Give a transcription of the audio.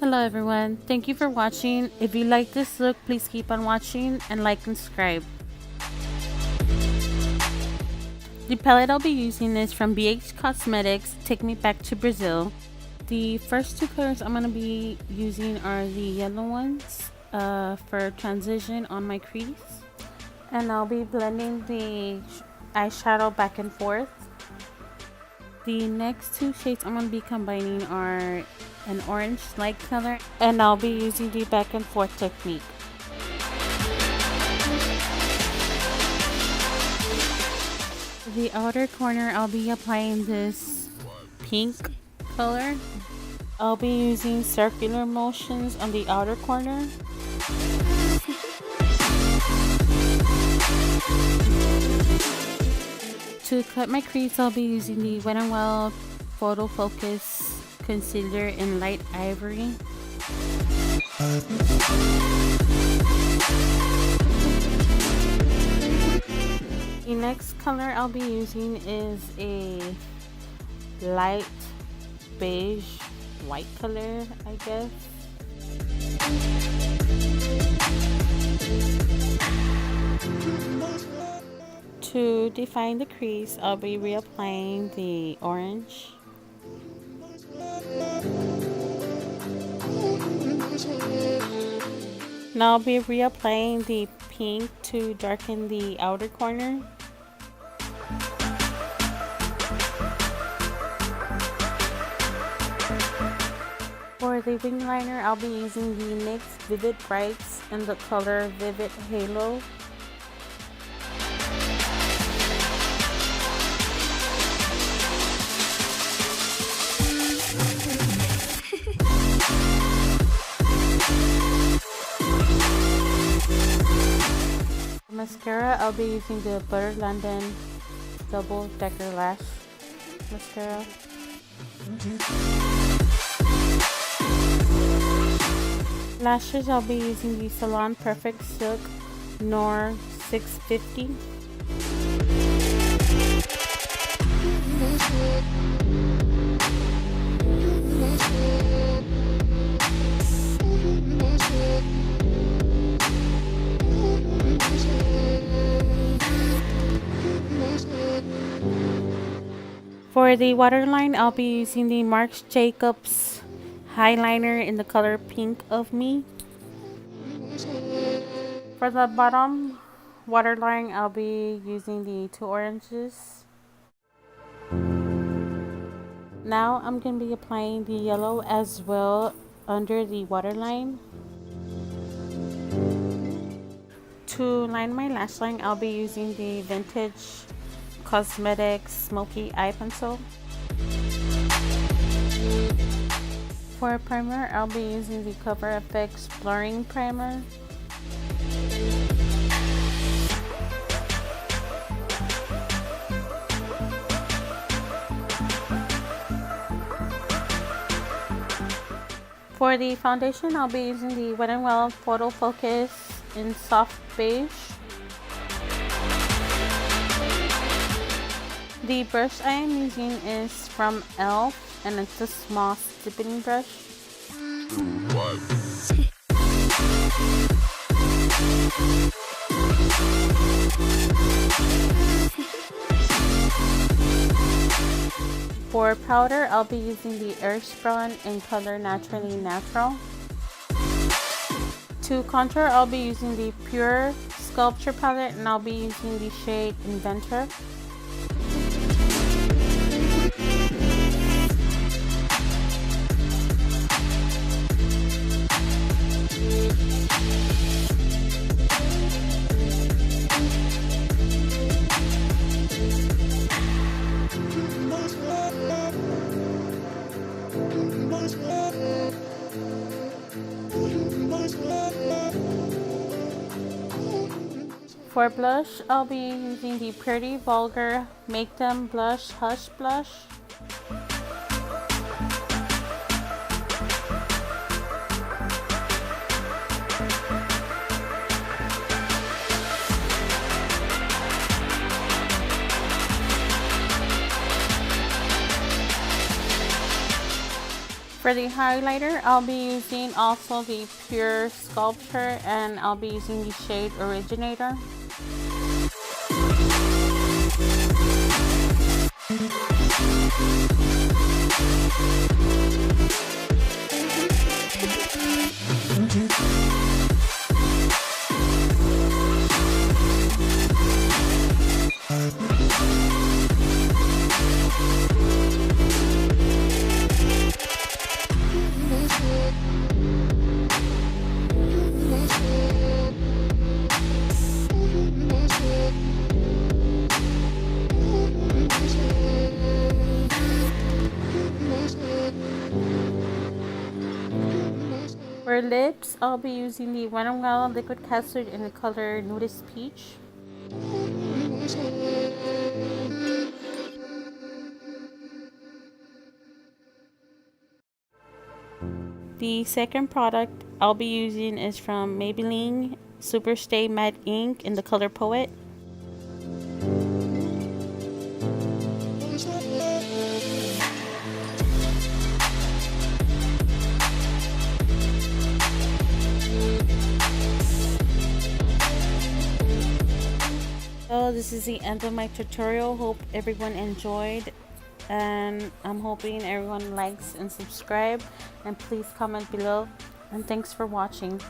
Hello everyone, thank you for watching. If you like this look, please keep on watching and like and subscribe. The palette I'll be using is from Beige Cosmetics, Take Me Back to Brazil. The first two colors I'm going to be using are the yellow ones for transition on my crease. And I'll be blending the eyeshadow back and forth. The next two shades I'm going to be combining are an orange light color, and I'll be using the back and forth technique. The outer corner, I'll be applying this pink color. I'll be using circular motions on the outer corner. To cut my crease, I'll be using the Wet n Wild photofocus concealer in light ivory. The next color I'll be using is a light beige white color, I guess. To define the crease, I'll be reapplying the orange. Now I'll be reapplying the pink to darken the outer corner. For the wing liner, I'll be using the NYX Vivid Brights in the color Vivid Halo. Mascara, I'll be using the Butter London Double Decker Lash Mascara. Lashes, I'll be using the Salon Perfect Silk Noir 650. For the waterline, I'll be using the Marc Jacobs highliner in the color Pink of Me. For the bottom waterline, I'll be using the two oranges. Now I'm going to be applying the yellow as well under the waterline. To line my lash line, I'll be using the Vintage Cosmetics Smoky Eye Pencil. For a primer, I'll be using the Cover FX Blurring Primer. For the foundation, I'll be using the Wet n Wild Photo Focus in Soft Beige. The brush I am using is from e.l.f. and it's a small stippling brush. For powder, I'll be using the Airspun in color Naturally Natural. To contour, I'll be using the Pure Sculpture palette, and I'll be using the shade Inventor. For blush, I'll be using the Pretty Vulgar Make Them Blush Hush Blush. For the highlighter, I'll be using also the Pure Sculpture, and I'll be using the shade Originator. For lips, I'll be using the Waterline Liquid Custard in the color Nudist Peach. The second product I'll be using is from Maybelline Super Stay Matte Ink in the color Poet. So this is the end of my tutorial. Hope everyone enjoyed, and I'm hoping everyone likes and subscribe, and please comment below, and thanks for watching.